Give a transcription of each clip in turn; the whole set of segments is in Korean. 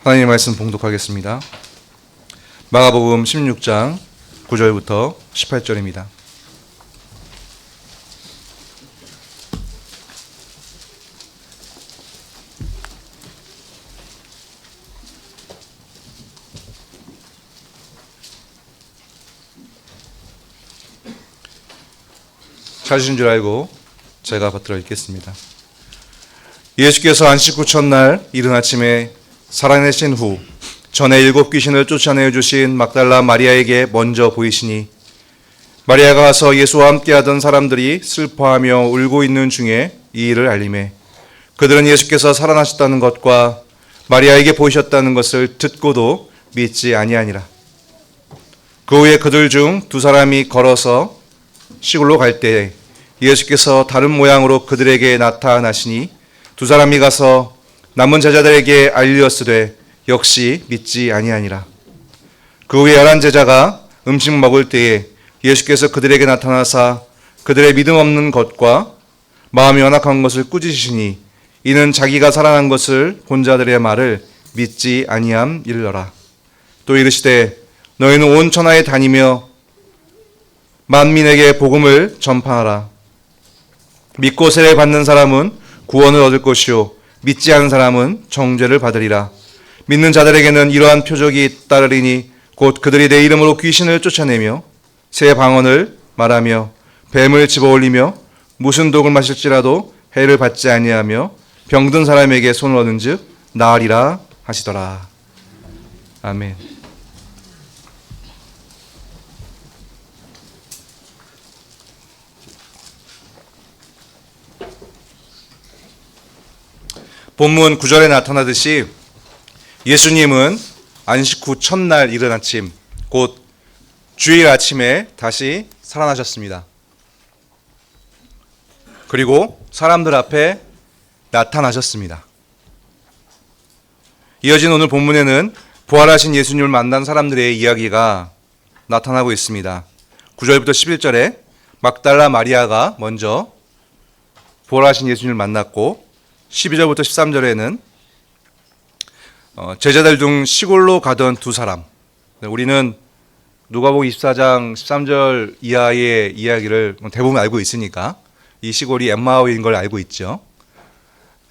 하나님의 말씀 봉독하겠습니다. 마가복음 16장 9절부터 18절입니다. 찾으신 줄 알고 제가 받들어 읽겠습니다. 예수께서 안식 후 첫날 이른 아침에 살아내신 후 전에 7 귀신을 쫓아내어 주신 막달라 마리아에게 먼저 보이시니 마리아가 와서 예수와 함께하던 사람들이 슬퍼하며 울고 있는 중에 이 일을 알리매 그들은 예수께서 살아나셨다는 것과 마리아에게 보이셨다는 것을 듣고도 믿지 아니하니라. 그 후에 그들 중 2 사람이 걸어서 시골로 갈 때 예수께서 다른 모양으로 그들에게 나타나시니 2 사람이 가서 남은 제자들에게 알리었으되 역시 믿지 아니하니라. 그 후에 11 제자가 음식 먹을 때에 예수께서 그들에게 나타나사 그들의 믿음 없는 것과 마음이 완악한 것을 꾸짖으시니 이는 자기가 살아난 것을 본 자들의 말을 믿지 아니함이러라. 또 이르시되 너희는 온 천하에 다니며 만민에게 복음을 전파하라. 믿고 세례 받는 사람은 구원을 얻을 것이요 믿지 않은 사람은 정죄를 받으리라. 믿는 자들에게는 이러한 표적이 따르리니 곧 그들이 내 이름으로 귀신을 쫓아내며 새 방언을 말하며 뱀을 집어올리며 무슨 독을 마실지라도 해를 받지 아니하며 병든 사람에게 손을 얻은즉 나으리라 하시더라. 아멘. 본문 9절에 나타나듯이 예수님은 안식 후 첫날 이른 아침, 곧 주일 아침에 다시 살아나셨습니다. 그리고 사람들 앞에 나타나셨습니다. 이어진 오늘 본문에는 부활하신 예수님을 만난 사람들의 이야기가 나타나고 있습니다. 9절부터 11절에 막달라 마리아가 먼저 부활하신 예수님을 만났고 12절부터 13절에는 제자들 중 시골로 가던 2 사람, 우리는 누가복음 24장 13절 이하의 이야기를 대부분 알고 있으니까 이 시골이 엠마오인 걸 알고 있죠.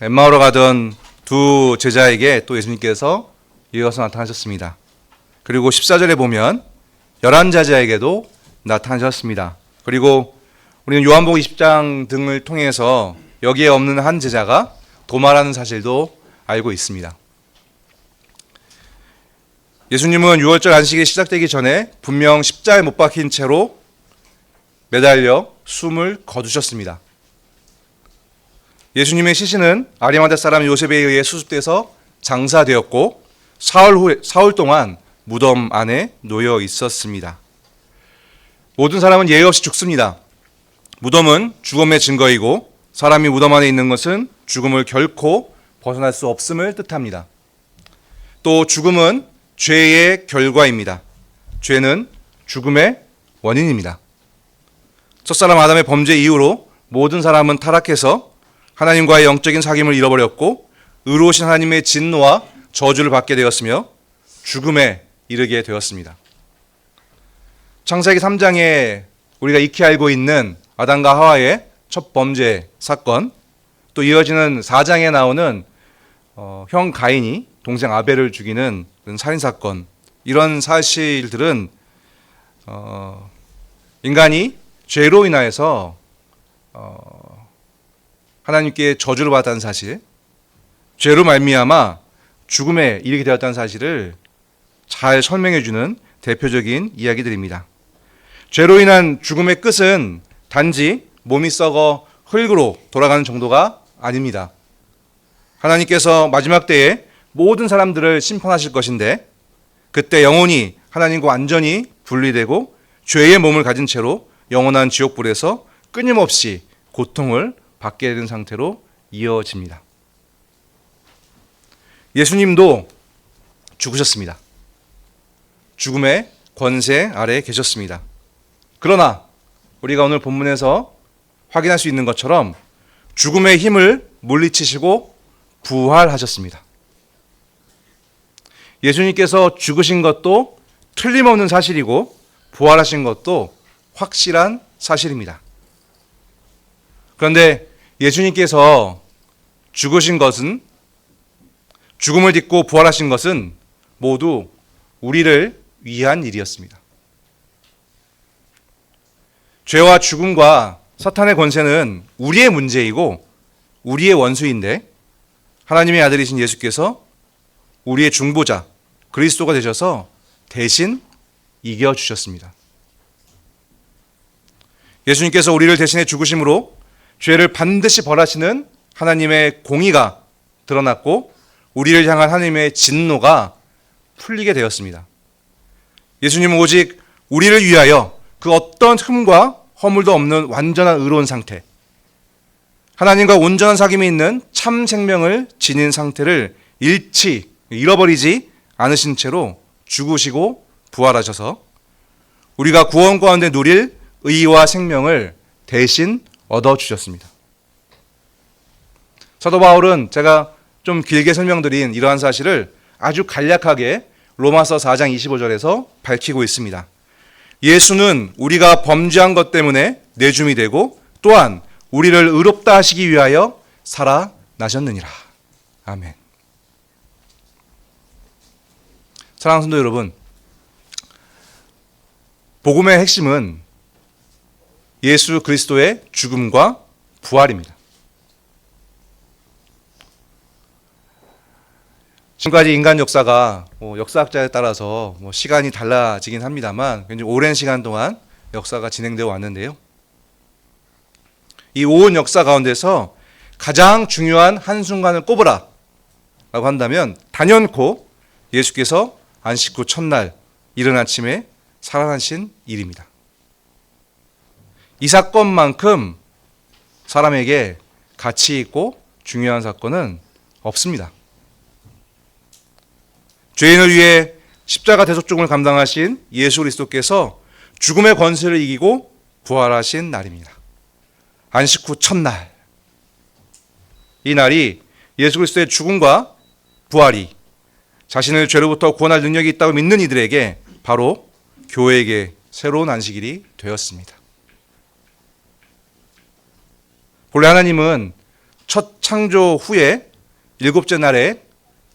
엠마오로 가던 2 제자에게 또 예수님께서 이어서 나타나셨습니다. 그리고 14절에 보면 11 제자에게도 나타나셨습니다. 그리고 우리는 요한복음 20장 등을 통해서 여기에 없는 한 제자가 도마라는 사실도 알고 있습니다. 예수님은 6월절 안식이 시작되기 전에 분명 십자가에 못 박힌 채로 매달려 숨을 거두셨습니다. 예수님의 시신은 아리마대 사람 요셉에 의해 수습돼서 장사되었고 사흘 동안 무덤 안에 놓여 있었습니다. 모든 사람은 예의 없이 죽습니다. 무덤은 죽음의 증거이고 사람이 무덤 안에 있는 것은 죽음을 결코 벗어날 수 없음을 뜻합니다. 또 죽음은 죄의 결과입니다. 죄는 죽음의 원인입니다. 첫사람 아담의 범죄 이후로 모든 사람은 타락해서 하나님과의 영적인 사귐을 잃어버렸고 의로우신 하나님의 진노와 저주를 받게 되었으며 죽음에 이르게 되었습니다. 창세기 3장에 우리가 익히 알고 있는 아담과 하와의 첫 범죄 사건, 또 이어지는 4장에 나오는 형 가인이 동생 아벨을 죽이는 살인사건, 이런 사실들은 인간이 죄로 인하여서 하나님께 저주를 받았다는 사실, 죄로 말미암아 죽음에 이르게 되었다는 사실을 잘 설명해 주는 대표적인 이야기들입니다. 죄로 인한 죽음의 끝은 단지 몸이 썩어 흙으로 돌아가는 정도가 아닙니다. 하나님께서 마지막 때에 모든 사람들을 심판하실 것인데 그때 영혼이 하나님과 완전히 분리되고 죄의 몸을 가진 채로 영원한 지옥불에서 끊임없이 고통을 받게 되는 상태로 이어집니다. 예수님도 죽으셨습니다. 죽음의 권세 아래에 계셨습니다. 그러나 우리가 오늘 본문에서 확인할 수 있는 것처럼 죽음의 힘을 물리치시고 부활하셨습니다. 예수님께서 죽으신 것도 틀림없는 사실이고 부활하신 것도 확실한 사실입니다. 그런데 예수님께서 죽으신 것은, 죽음을 딛고 부활하신 것은 모두 우리를 위한 일이었습니다. 죄와 죽음과 사탄의 권세는 우리의 문제이고 우리의 원수인데, 하나님의 아들이신 예수께서 우리의 중보자 그리스도가 되셔서 대신 이겨주셨습니다. 예수님께서 우리를 대신해 죽으심으로 죄를 반드시 벌하시는 하나님의 공의가 드러났고 우리를 향한 하나님의 진노가 풀리게 되었습니다. 예수님은 오직 우리를 위하여 그 어떤 흠과 허물도 없는 완전한 의로운 상태, 하나님과 온전한 사귐이 있는 참 생명을 지닌 상태를 잃어버리지 않으신 채로 죽으시고 부활하셔서 우리가 구원 가운데 누릴 의와 생명을 대신 얻어주셨습니다. 사도 바울은 제가 좀 길게 설명드린 이러한 사실을 아주 간략하게 로마서 4장 25절에서 밝히고 있습니다. 예수는 우리가 범죄한 것 때문에 내줌이 되고 또한 우리를 의롭다 하시기 위하여 살아나셨느니라. 아멘. 사랑하는 성도 여러분, 복음의 핵심은 예수 그리스도의 죽음과 부활입니다. 지금까지 인간 역사가 역사학자에 따라서 시간이 달라지긴 합니다만 굉장히 오랜 시간 동안 역사가 진행되어 왔는데요. 이 온 역사 가운데서 가장 중요한 한순간을 꼽으라 라고 한다면 단연코 예수께서 안식 후 첫날 이른 아침에 살아나신 일입니다. 이 사건만큼 사람에게 가치 있고 중요한 사건은 없습니다. 죄인을 위해 십자가 대속종을 감당하신 예수 그리스도께서 죽음의 권세를 이기고 부활하신 날입니다. 안식 후 첫날, 이 날이 예수 그리스도의 죽음과 부활이 자신을 죄로부터 구원할 능력이 있다고 믿는 이들에게 바로 교회에게 새로운 안식일이 되었습니다. 본래 하나님은 첫 창조 후에 일곱째 날에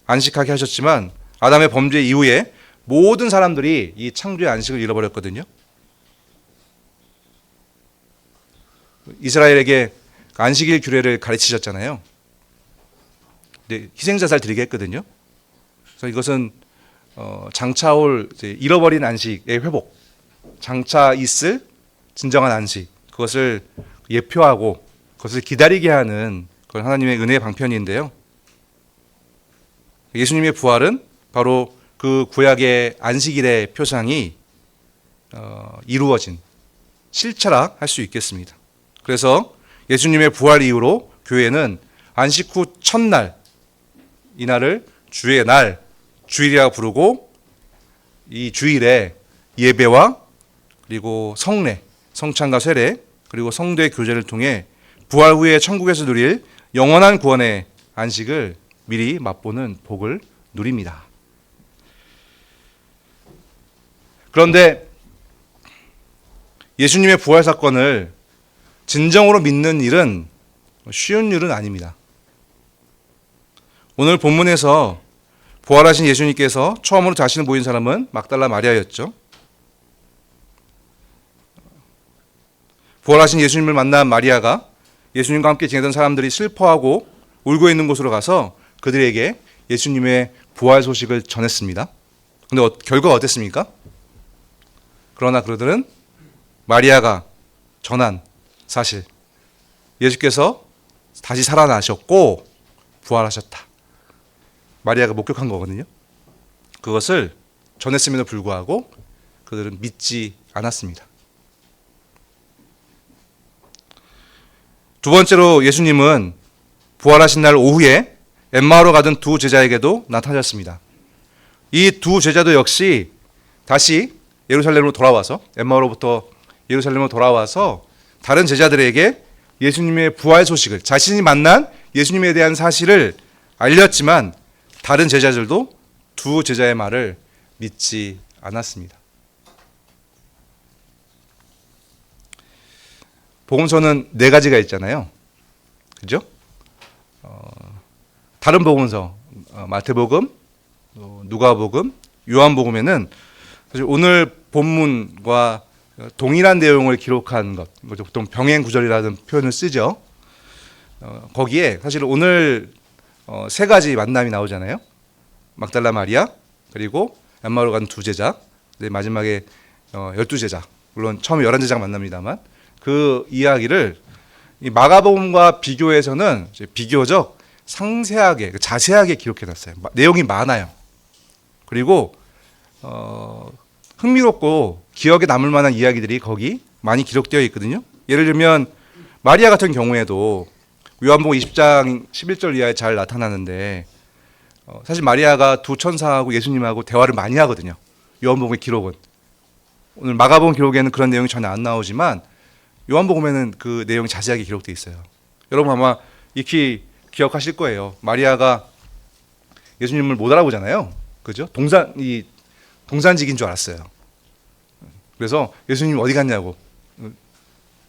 안식하게 하셨지만 아담의 범죄 이후에 모든 사람들이 이 창조의 안식을 잃어버렸거든요. 이스라엘에게 안식일 규례를 가르치셨잖아요. 근데 희생자살 드리게 했거든요. 그래서 이것은 장차 올 잃어버린 안식의 회복, 장차 있을 진정한 안식, 그것을 예표하고 그것을 기다리게 하는 그런 하나님의 은혜의 방편인데요. 예수님의 부활은 바로 그 구약의 안식일의 표상이 이루어진 실체라 할 수 있겠습니다. 그래서 예수님의 부활 이후로 교회는 안식 후 첫날, 이 날을 주의 날, 주일이라고 부르고 이 주일에 예배와 그리고 성례, 성찬과 세례, 그리고 성도의 교제를 통해 부활 후에 천국에서 누릴 영원한 구원의 안식을 미리 맛보는 복을 누립니다. 그런데 예수님의 부활 사건을 진정으로 믿는 일은 쉬운 일은 아닙니다. 오늘 본문에서 부활하신 예수님께서 처음으로 자신을 보인 사람은 막달라 마리아였죠. 부활하신 예수님을 만난 마리아가 예수님과 함께 지내던 사람들이 슬퍼하고 울고 있는 곳으로 가서 그들에게 예수님의 부활 소식을 전했습니다. 그런데 결과가 어땠습니까? 그러나 그들은 마리아가 전한 사실, 예수께서 다시 살아나셨고 부활하셨다, 마리아가 목격한 거거든요. 그것을 전했음에도 불구하고 그들은 믿지 않았습니다. 두 번째로 예수님은 부활하신 날 오후에 엠마오로 가던 두 제자에게도 나타나셨습니다. 이 두 제자도 역시 다시 예루살렘으로 돌아와서, 엠마오로부터 예루살렘으로 돌아와서 다른 제자들에게 예수님의 부활 소식을, 자신이 만난 예수님에 대한 사실을 알렸지만 다른 제자들도 두 제자의 말을 믿지 않았습니다. 복음서는 네 가지가 있잖아요. 그죠? 다른 복음서, 마태복음, 누가복음, 요한복음에는 사실 오늘 본문과 동일한 내용을 기록한 것, 보통 병행 구절이라는 표현을 쓰죠. 거기에 사실 오늘 세 가지 만남이 나오잖아요. 막달라 마리아, 그리고 엠마오로 간 두 제자, 마지막에 12제자, 물론 처음에 11제자가 만납니다만 그 이야기를 이 마가복음과 비교해서는 비교적 상세하게, 자세하게 기록해놨어요. 내용이 많아요. 그리고 흥미롭고 기억에 남을 만한 이야기들이 거기 많이 기록되어 있거든요. 예를 들면 마리아 같은 경우에도 요한복음 20장 11절 이하에 잘 나타나는데 사실 마리아가 두 천사하고 예수님하고 대화를 많이 하거든요. 요한복음의 기록은. 오늘 마가복음 기록에는 그런 내용이 전혀 안 나오지만 요한복음에는 그 내용이 자세하게 기록되어 있어요. 여러분 아마 익히 기억하실 거예요. 마리아가 예수님을 못 알아보잖아요. 그죠? 동산직인 줄 알았어요. 그래서 예수님 어디 갔냐고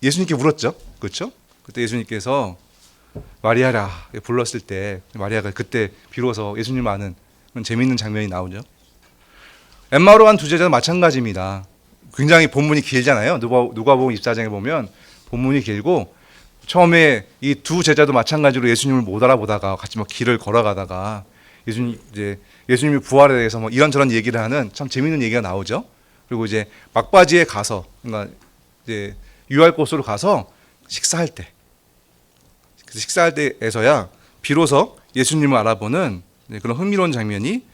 예수님께 물었죠. 그렇죠? 그때 예수님께서 마리아라 불렀을 때 마리아가 그때 비로소 예수님 아는 그런 재미있는 장면이 나오죠. 엠마오로 간 두 제자도 마찬가지입니다. 굉장히 본문이 길잖아요. 누가복음 24장에 보면 본문이 길고 처음에 이 두 제자도 마찬가지로 예수님을 못 알아보다가 같이 막 길을 걸어가다가 예수님이 부활에 대해서 뭐 이런저런 얘기를 하는 참 재미있는 얘기가 나오죠. 그리고 이제 막바지에 가서 그러니까 이제 유할 곳으로 가서 식사할 때에서야 비로소 예수님을 알아보는 그런 흥미로운 장면이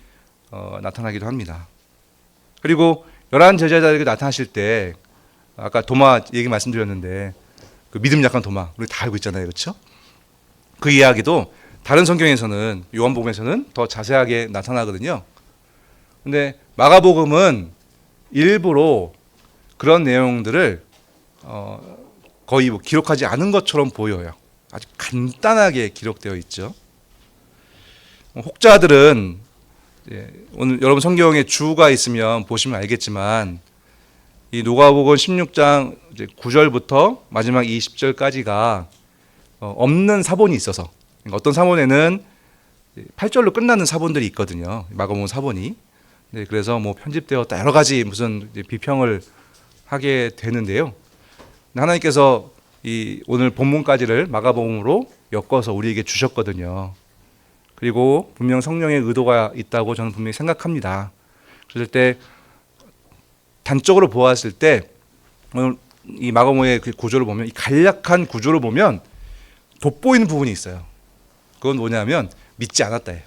나타나기도 합니다. 그리고 11제자들에게 나타나실 때 아까 도마 얘기 말씀드렸는데 그 믿음 약한 도마 우리 다 알고 있잖아요. 그렇죠? 그 이야기도 다른 성경에서는 요한복음에서는 더 자세하게 나타나거든요. 근데 마가복음은 일부러 그런 내용들을 거의 뭐 기록하지 않은 것처럼 보여요. 아주 간단하게 기록되어 있죠. 혹자들은 오늘 여러분 성경에 주가 있으면 보시면 알겠지만 이 누가복음 16장 9절부터 마지막 20절까지가 없는 사본이 있어서 어떤 사본에는 8절로 끝나는 사본들이 있거든요. 마가복음 사본이. 그래서 뭐 편집되었다 여러 가지 무슨 비평을 하게 되는데요. 하나님께서 이 오늘 본문까지를 마가복음으로 엮어서 우리에게 주셨거든요. 그리고 분명 성령의 의도가 있다고 저는 분명히 생각합니다. 그럴 때 단적으로 보았을 때 오늘 이 마가복음의 그 구조를 보면 이 간략한 구조를 보면 돋보이는 부분이 있어요. 그건 뭐냐면 믿지 않았다예요.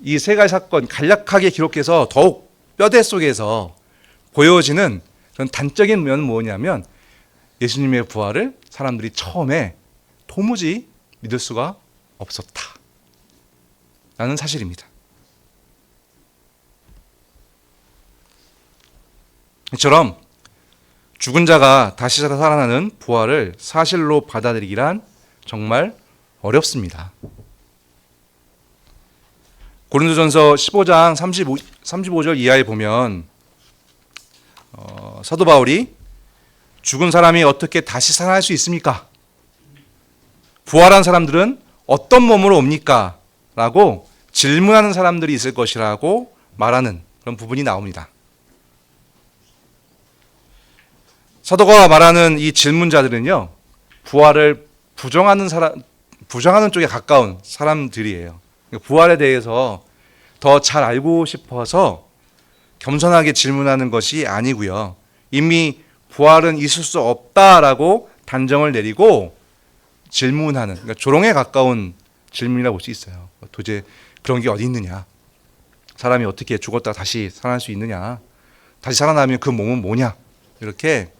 이 세 가지 사건 간략하게 기록해서 더욱 뼈대 속에서 보여지는 그런 단적인 면은 뭐냐면 예수님의 부활을 사람들이 처음에 도무지 믿을 수가 없었다 라는 사실입니다. 이처럼 죽은 자가 다시 살아나는 부활을 사실로 받아들이기란 정말 어렵습니다. 고린도전서 15장 35절 이하에 보면 사도 바울이 죽은 사람이 어떻게 다시 살아날 수 있습니까? 부활한 사람들은 어떤 몸으로 옵니까? 라고 질문하는 사람들이 있을 것이라고 말하는 그런 부분이 나옵니다. 사도가 말하는 이 질문자들은요, 부활을 부정하는 쪽에 가까운 사람들이에요. 부활에 대해서 더 잘 알고 싶어서 겸손하게 질문하는 것이 아니고요. 이미 부활은 있을 수 없다라고 단정을 내리고 질문하는, 그러니까 조롱에 가까운 질문이라고 볼 수 있어요. 도대체 그런 게 어디 있느냐? 사람이 어떻게 죽었다가 다시 살아날 수 있느냐? 다시 살아나면 그 몸은 뭐냐? 이렇게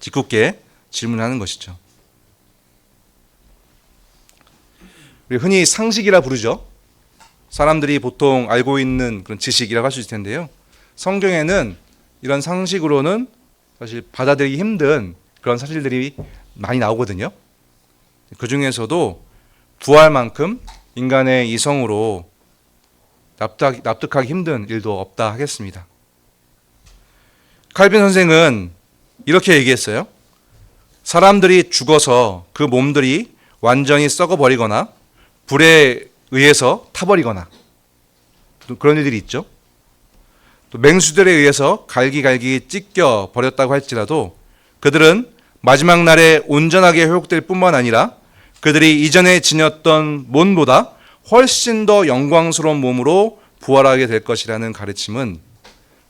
짓궂게 질문하는 것이죠. 우리 흔히 상식이라 부르죠. 사람들이 보통 알고 있는 그런 지식이라고 할 수 있을 텐데요. 성경에는 이런 상식으로는 사실 받아들이기 힘든 그런 사실들이 많이 나오거든요. 그 중에서도 부활만큼 인간의 이성으로 납득하기 힘든 일도 없다 하겠습니다. 칼빈 선생은 이렇게 얘기했어요. 사람들이 죽어서 그 몸들이 완전히 썩어버리거나 불에 의해서 타버리거나 그런 일들이 있죠. 또 맹수들에 의해서 갈기갈기 찢겨 버렸다고 할지라도 그들은 마지막 날에 온전하게 회복될 뿐만 아니라 그들이 이전에 지녔던 몸보다 훨씬 더 영광스러운 몸으로 부활하게 될 것이라는 가르침은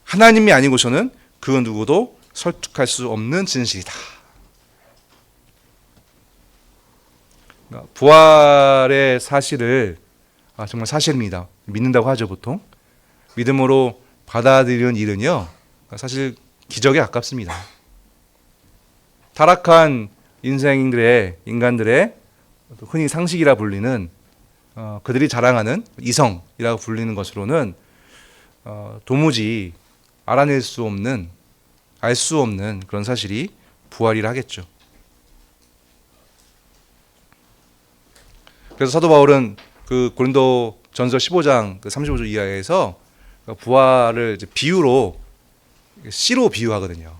하나님이 아니고서는 그 누구도 설득할 수 없는 진실이다. 부활의 사실을 정말 사실입니다. 믿는다고 하죠, 보통. 믿음으로 받아들이는 일은요, 사실 기적에 가깝습니다. 타락한 인간들의 흔히 상식이라 불리는 그들이 자랑하는 이성이라고 불리는 것으로는 도무지 알아낼 수 없는, 알 수 없는 그런 사실이 부활이라 하겠죠. 그래서 사도 바울은 그 고린도 전서 15장 35절 이하에서 부활을 이제 비유로 씨로 비유하거든요.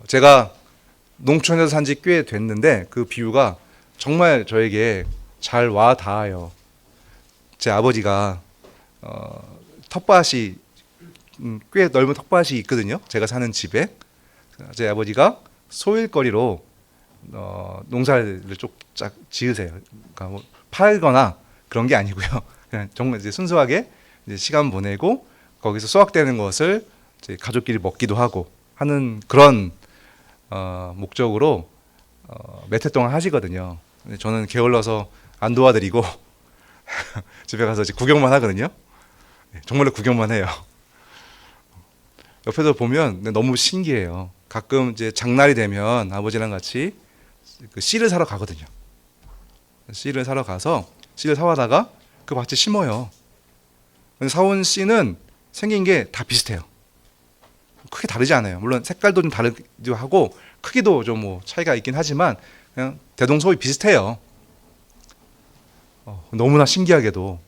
제가 농촌에서 산 지 꽤 됐는데 그 비유가 정말 저에게 잘 와 닿아요. 제 아버지가 텃밭이 꽤 넓은 텃밭이 있거든요. 제가 사는 집에 제 아버지가 소일거리로 농사를 쫙 지으세요. 그러니까 뭐 팔거나 그런 게 아니고요. 그냥 정말 이제 순수하게 이제 시간 보내고 거기서 수확되는 것을 이제 가족끼리 먹기도 하고 하는 그런 목적으로 몇 해 동안 하시거든요. 근데 저는 게을러서 안 도와드리고 집에 가서 이제 구경만 하거든요. 정말로 구경만 해요. 옆에서 보면 너무 신기해요. 가끔 이제 장날이 되면 아버지랑 같이 그 씨를 사러 가거든요. 씨를 사러 가서 씨를 사와다가 그 밭에 심어요. 사온 씨는 생긴 게 다 비슷해요. 크게 다르지 않아요. 물론 색깔도 좀 다르기도 하고 크기도 좀 뭐 차이가 있긴 하지만 그냥 대동소이 비슷해요. 너무나 신기하게도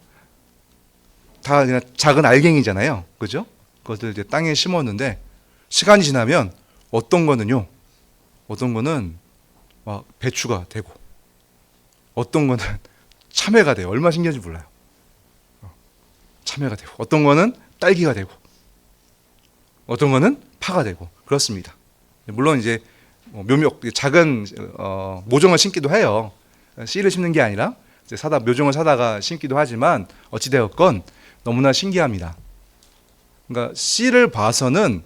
다 그냥 작은 알갱이잖아요. 그죠? 그것을 이제 땅에 심었는데 시간이 지나면 어떤 거는 막 배추가 되고 어떤 거는 참외가 돼요. 얼마나 신기한지 몰라요. 참외가 되고 어떤 거는 딸기가 되고 어떤 거는 파가 되고 그렇습니다. 물론 이제 작은 모종을 심기도 해요. 씨를 심는 게 아니라 이제 묘종을 사다가 심기도 하지만 어찌되었건 너무나 신기합니다. 그러니까 씨만 봐서는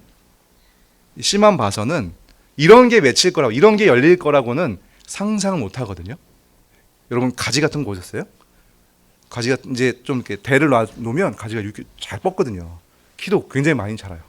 이런 게 맺힐 거라고, 이런 게 열릴 거라고는 상상을 못 하거든요. 여러분 가지 같은 거 보셨어요? 가지가 이제 좀 이렇게 대를 놓으면 가지가 이렇게 잘 뻗거든요. 키도 굉장히 많이 자라요.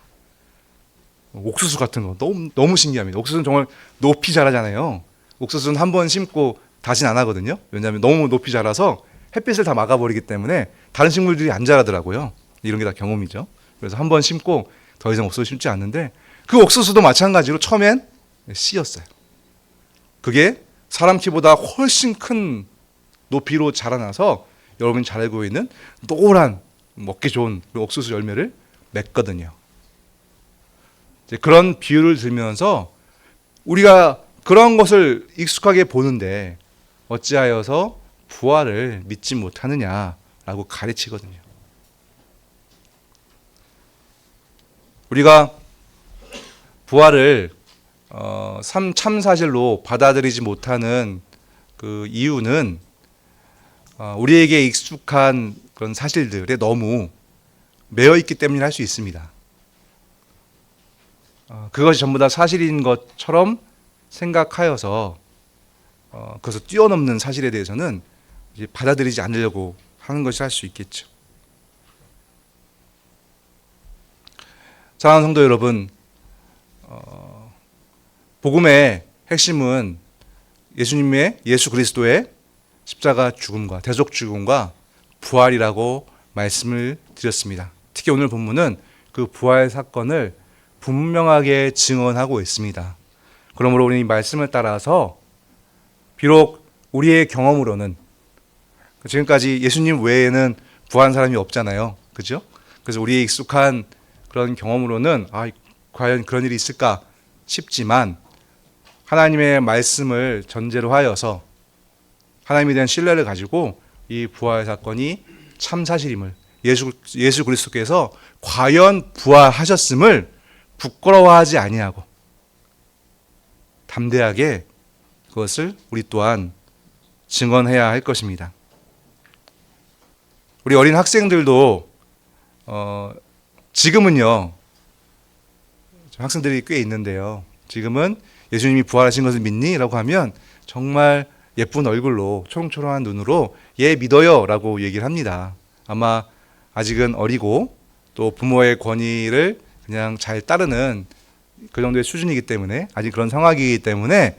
옥수수 같은 거 너무 신기합니다. 옥수수는 정말 높이 자라잖아요. 옥수수는 한 번 심고 다시는 안 하거든요. 왜냐하면 너무 높이 자라서 햇빛을 다 막아버리기 때문에 다른 식물들이 안 자라더라고요. 이런 게 다 경험이죠. 그래서 한 번 심고 더 이상 옥수수 심지 않는데 그 옥수수도 마찬가지로 처음엔 씨였어요. 그게 사람 키보다 훨씬 큰 높이로 자라나서 여러분이 잘 알고 있는 노란 먹기 좋은 옥수수 열매를 맺거든요. 이제 그런 비유를 들면서 우리가 그런 것을 익숙하게 보는데 어찌하여서 부활을 믿지 못하느냐라고 가르치거든요. 우리가 부활을 참사실로 받아들이지 못하는 그 이유는 우리에게 익숙한 그런 사실들에 너무 매여 있기 때문이라 할 수 있습니다. 그것이 전부 다 사실인 것처럼 생각하여서 그것을 뛰어넘는 사실에 대해서는 이제 받아들이지 않으려고 하는 것이 할 수 있겠죠. 사랑하는 성도 여러분, 복음의 핵심은 예수 그리스도의 십자가 죽음과 대속 죽음과 부활이라고 말씀을 드렸습니다. 특히 오늘 본문은 그 부활 사건을 분명하게 증언하고 있습니다. 그러므로 우리 이 말씀을 따라서 비록 우리의 경험으로는 지금까지 예수님 외에는 부활한 사람이 없잖아요. 그죠? 그래서 우리의 익숙한 그런 경험으로는 과연 그런 일이 있을까 싶지만 하나님의 말씀을 전제로 하여서 하나님에 대한 신뢰를 가지고 이 부활 사건이 참 사실임을 예수 그리스도께서 과연 부활하셨음을 부끄러워하지 아니하고 담대하게 그것을 우리 또한 증언해야 할 것입니다. 우리 어린 학생들도 지금은요, 학생들이 꽤 있는데요. 지금은 예수님이 부활하신 것을 믿니? 라고 하면 정말 예쁜 얼굴로 초롱초롱한 눈으로 예 믿어요 라고 얘기를 합니다. 아마 아직은 어리고 또 부모의 권위를 그냥 잘 따르는 그 정도의 수준이기 때문에 아직 그런 상황이기 때문에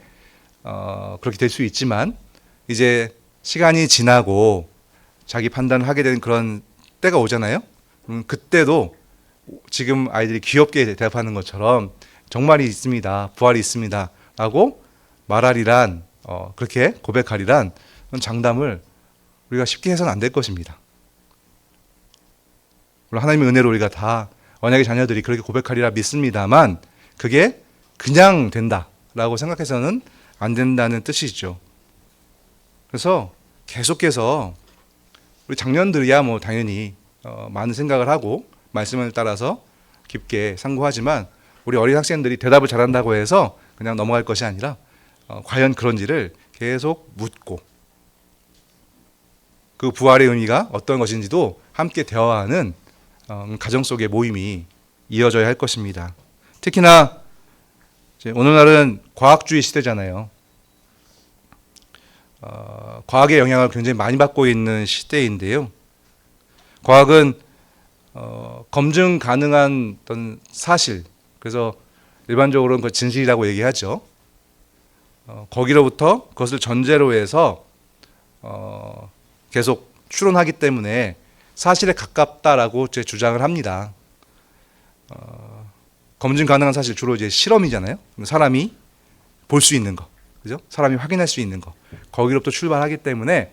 그렇게 될 수 있지만 이제 시간이 지나고 자기 판단을 하게 되는 그런 때가 오잖아요. 그때도 지금 아이들이 귀엽게 대답하는 것처럼 정말이 있습니다. 부활이 있습니다. 라고 말하리란 그렇게 고백하리란 그런 장담을 우리가 쉽게 해서는 안 될 것입니다. 물론 하나님의 은혜로 우리가 다 언약의 자녀들이 그렇게 고백하리라 믿습니다만 그게 그냥 된다라고 생각해서는 안 된다는 뜻이죠. 그래서 계속해서 우리 장년들이야 뭐 당연히 많은 생각을 하고 말씀을 따라서 깊게 상고하지만 우리 어린 학생들이 대답을 잘한다고 해서 그냥 넘어갈 것이 아니라 과연 그런지를 계속 묻고 그 부활의 의미가 어떤 것인지도 함께 대화하는 가정 속의 모임이 이어져야 할 것입니다. 특히나 오늘날은 과학주의 시대잖아요. 과학의 영향을 굉장히 많이 받고 있는 시대인데요. 과학은 검증 가능한 어떤 사실, 그래서 일반적으로는 그 진실이라고 얘기하죠. 거기로부터 그것을 전제로 해서 계속 추론하기 때문에 사실에 가깝다라고 제 주장을 합니다. 검증 가능한 사실 주로 이제 실험이잖아요. 사람이 볼 수 있는 거, 그죠? 사람이 확인할 수 있는 거, 거기로부터 출발하기 때문에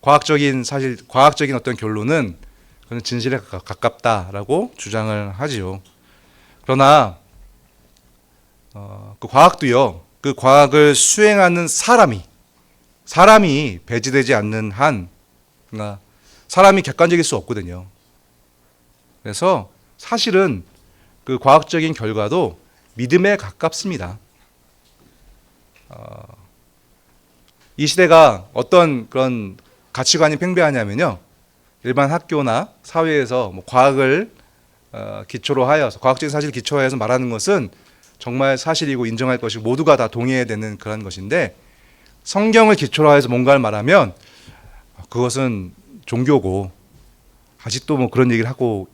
과학적인 사실, 과학적인 어떤 결론은 그건 진실에 가깝다라고 주장을 하지요. 그러나 그 과학도요, 그 과학을 수행하는 사람이 배제되지 않는 한, 그러니까 사람이 객관적일 수 없거든요. 그래서 사실은 그 과학적인 결과도 믿음에 가깝습니다. 이 시대가 어떤 그런 가치관이 팽배하냐면요, 일반 학교나 사회에서 뭐 과학을 기초로 하여서, 과학적인 사실을 기초로 해서 말하는 것은 정말 사실이고 인정할 것이고 모두가 다 동의해야 되는 그런 것인데, 성경을 기초로 해서 뭔가를 말하면 그것은 종교고 아직도 뭐 그런 얘기를 하고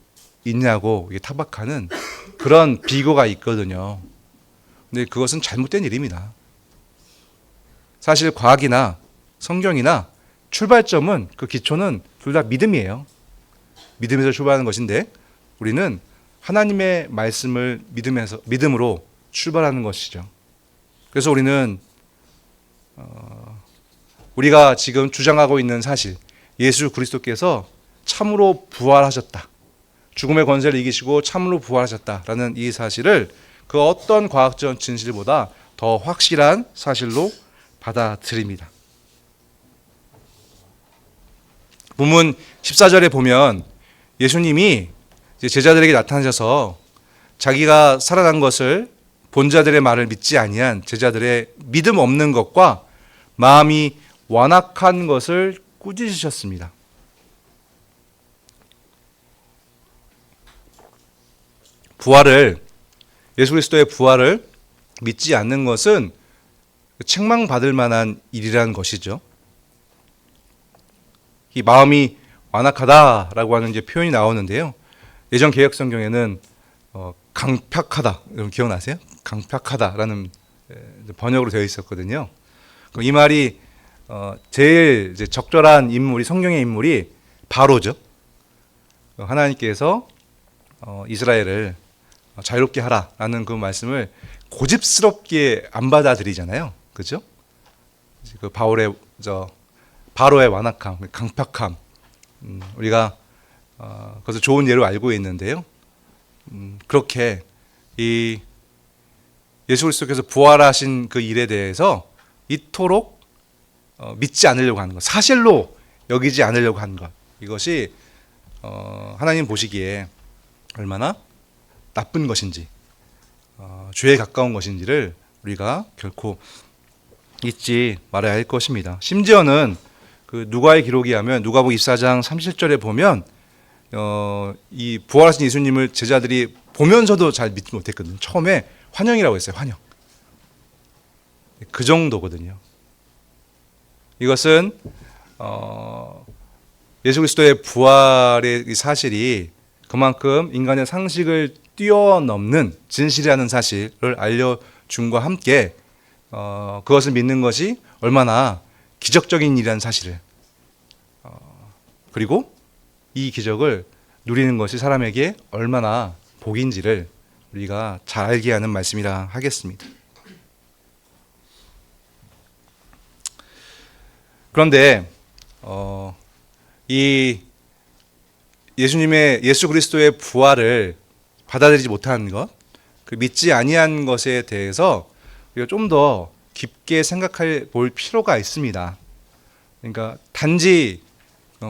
있냐고 타박하는 그런 비교가 있거든요. 근데 그것은 잘못된 일입니다. 사실 과학이나 성경이나 출발점은, 그 기초는 둘 다 믿음이에요. 믿음에서 출발하는 것인데 우리는 하나님의 말씀을 믿음으로 출발하는 것이죠. 그래서 우리는 우리가 지금 주장하고 있는 사실, 예수 그리스도께서 참으로 부활하셨다, 죽음의 권세를 이기시고 참으로 부활하셨다라는 이 사실을 그 어떤 과학적 진실보다 더 확실한 사실로 받아들입니다. 본문 14절에 보면 예수님이 제자들에게 나타나셔서 자기가 살아난 것을 본 자들의 말을 믿지 아니한 제자들의 믿음 없는 것과 마음이 완악한 것을 꾸짖으셨습니다. 예수 그리스도의 부활을 믿지 않는 것은 책망받을 만한 일이라는 것이죠. 이 마음이 완악하다라고 하는 이제 표현이 나오는데요. 예전 개역 성경에는 강팍하다, 여러분 기억나세요? 강팍하다라는 번역으로 되어 있었거든요. 이 말이 제일 이제 적절한 인물이, 성경의 인물이 바로죠. 하나님께서 이스라엘을 자유롭게 하라라는 그 말씀을 고집스럽게 안 받아들이잖아요. 그죠? 그 바로의 완악함, 강팍함, 우리가 그것을 좋은 예로 알고 있는데요. 그렇게 이 예수 그리스도께서 부활하신 그 일에 대해서 이토록 믿지 않으려고 하는 것, 사실로 여기지 않으려고 하는 것, 이것이 하나님 보시기에 얼마나 나쁜 것인지, 죄에 가까운 것인지를 우리가 결코 잊지 말아야 할 것입니다. 심지어는 그 누가의 기록이 하면 누가복음 24장 37절에 보면 이 부활하신 예수님을 제자들이 보면서도 잘 믿지 못했거든요. 처음에 환영이라고 했어요. 환영. 그 정도거든요. 이것은 예수 그리스도의 부활의 사실이 그만큼 인간의 상식을 뛰어넘는 진실이라는 사실을 알려줌과 함께 그것을 믿는 것이 얼마나 기적적인 일이라는 사실을 그리고 이 기적을 누리는 것이 사람에게 얼마나 복인지를 우리가 잘 알게 하는 말씀이라 하겠습니다. 그런데 이 예수 그리스도의 부활을 받아들이지 못하는 것, 그 믿지 아니한 것에 대해서 우리가 좀 더 깊게 생각해 볼 필요가 있습니다. 그러니까 단지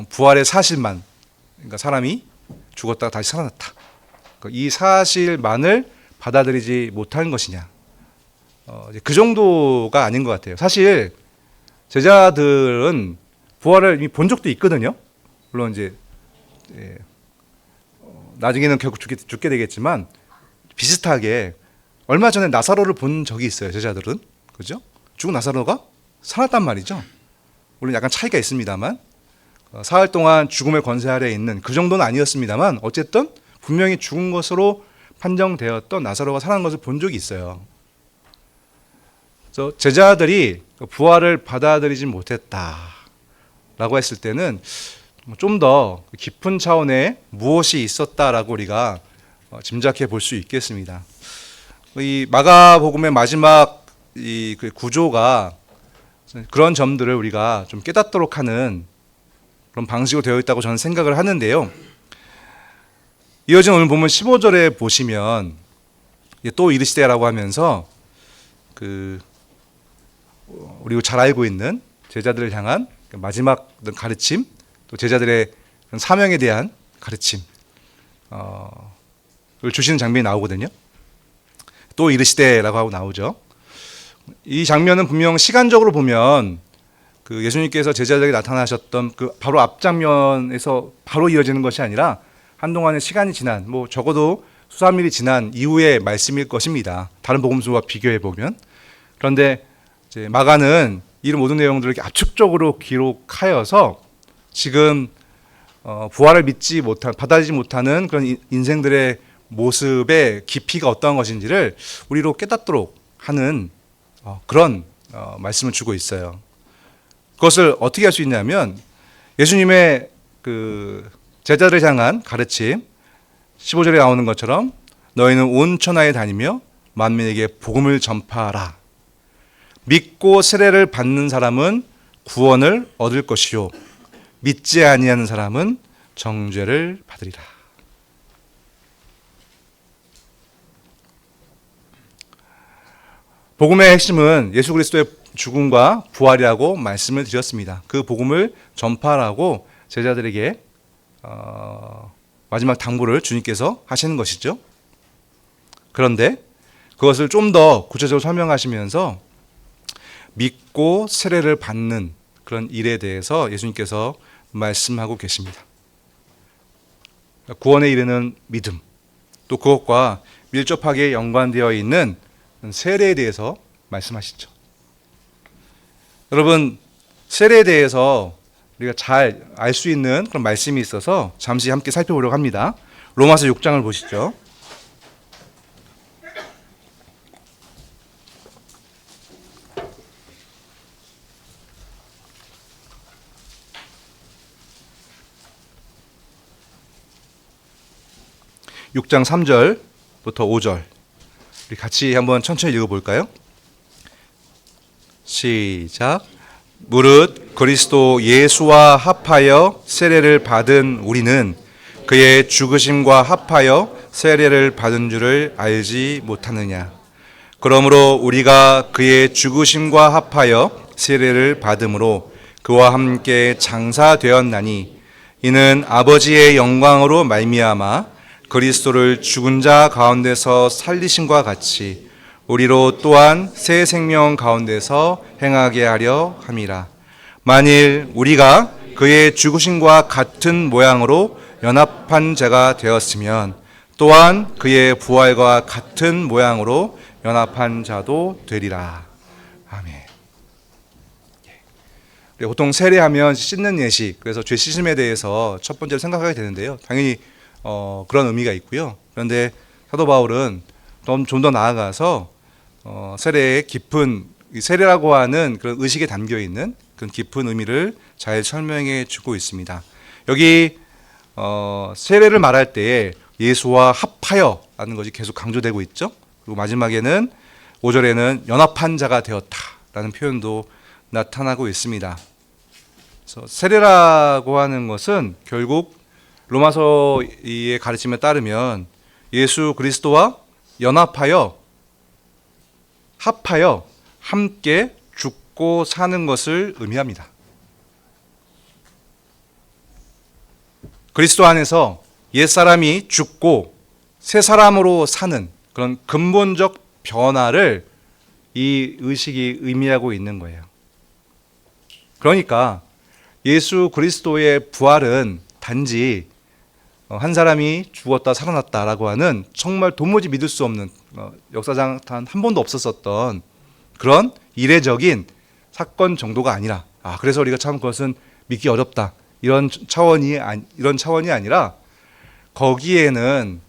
부활의 사실만, 그러니까 사람이 죽었다가 다시 살아났다, 이 사실만을 받아들이지 못하는 것이냐, 그 정도가 아닌 것 같아요. 사실 제자들은 부활을 이미 본 적도 있거든요. 물론 이제 나중에는 결국 죽게 되겠지만 비슷하게 얼마 전에 나사로를 본 적이 있어요. 제자들은, 그죠? 죽은 나사로가 살았단 말이죠. 물론 약간 차이가 있습니다만 사흘 동안 죽음의 권세 아래에 있는, 그 정도는 아니었습니다만 어쨌든 분명히 죽은 것으로 판정되었던 나사로가 살아난 것을 본 적이 있어요. 그래서 제자들이 부활을 받아들이지 못했다라고 했을 때는 좀 더 깊은 차원의 무엇이 있었다라고 우리가 짐작해 볼 수 있겠습니다. 이 마가복음의 마지막 이 구조가 그런 점들을 우리가 좀 깨닫도록 하는 그런 방식으로 되어 있다고 저는 생각을 하는데요. 이어진 오늘 본문 15절에 보시면 또 이르시되라고 하면서 우리가 잘 알고 있는 제자들을 향한 마지막 가르침, 또 제자들의 사명에 대한 가르침을 주시는 장면이 나오거든요. 또 이르시되라고 하고 나오죠. 이 장면은 분명 시간적으로 보면 그 예수님께서 제자들에게 나타나셨던 그 바로 앞 장면에서 바로 이어지는 것이 아니라 한동안의 시간이 지난, 뭐 적어도 수삼일이 지난 이후의 말씀일 것입니다. 다른 복음서와 비교해 보면. 그런데 이제 마가는 이 모든 내용들을 이렇게 압축적으로 기록하여서 지금 부활을 믿지 못한, 받아들이지 못하는 그런 인생들의 모습의 깊이가 어떠한 것인지를 우리로 깨닫도록 하는 그런 말씀을 주고 있어요. 그것을 어떻게 할 수 있냐면 예수님의 그 제자들을 향한 가르침 15절에 나오는 것처럼 너희는 온 천하에 다니며 만민에게 복음을 전파하라. 믿고 세례를 받는 사람은 구원을 얻을 것이요 믿지 아니하는 사람은 정죄를 받으리라. 복음의 핵심은 예수 그리스도의 죽음과 부활이라고 말씀을 드렸습니다. 그 복음을 전파하라고 제자들에게 마지막 당부를 주님께서 하시는 것이죠. 그런데 그것을 좀 더 구체적으로 설명하시면서 믿고 세례를 받는 그런 일에 대해서 예수님께서 말씀하고 계십니다. 구원에 이르는 믿음, 또 그것과 밀접하게 연관되어 있는 세례에 대해서 말씀하시죠. 여러분, 세례에 대해서 우리가 잘 알 수 있는 그런 말씀이 있어서 잠시 함께 살펴보려고 합니다. 로마서 6장을 보시죠. (6장) 3절부터 (5절) 우리 같이 한번 천천히 읽어볼까요? 시작. 무릇 그리스도 예수와 합하여 세례를 받은 우리는 그의 죽으심과 합하여 세례를 받은 줄을 알지 못하느냐. 그러므로 우리가 그의 죽으심과 합하여 세례를 받음으로 그와 함께 장사되었나니 이는 아버지의 영광으로 말미암아 그리스도를 죽은 자 가운데서 살리심과 같이 우리로 또한 새 생명 가운데서 행하게 하려 함이라. 만일 우리가 그의 죽으심과 같은 모양으로 연합한 자가 되었으면 또한 그의 부활과 같은 모양으로 연합한 자도 되리라. 아멘. 보통 세례하면 씻는 예식, 그래서 죄 씻음에 대해서 첫 번째로 생각하게 되는데요. 당연히 그런 의미가 있고요. 그런데 사도 바울은 좀 더 나아가서 세례의 깊은, 세례라고 하는 그런 의식에 담겨 있는 그런 깊은 의미를 잘 설명해 주고 있습니다. 여기 세례를 말할 때에 예수와 합하여 라는 것이 계속 강조되고 있죠. 그리고 마지막에는 5절에는 연합한 자가 되었다라는 표현도 나타나고 있습니다. 그래서 세례라고 하는 것은 결국 로마서의 가르침에 따르면 예수 그리스도와 연합하여 합하여 함께 죽고 사는 것을 의미합니다. 그리스도 안에서 옛사람이 죽고 새 사람으로 사는 그런 근본적 변화를 이 의식이 의미하고 있는 거예요. 그러니까 예수 그리스도의 부활은 단지 한 사람이 죽었다 살아났다라고 하는 정말 도무지 믿을 수 없는 역사상 단 한 번도 없었었던 그런 이례적인 사건 정도가 아니라 그래서 우리가 참 그것은 믿기 어렵다 이런 차원이 아니라 거기에는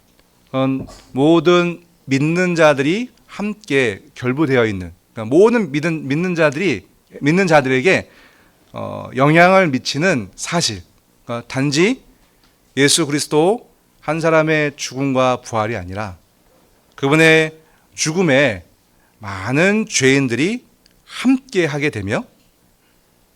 모든 믿는 자들이 함께 결부되어 있는 그러니까 모든 믿는 자들에게 영향을 미치는 사실. 그러니까 단지 예수 그리스도 한 사람의 죽음과 부활이 아니라 그분의 죽음에 많은 죄인들이 함께 하게 되며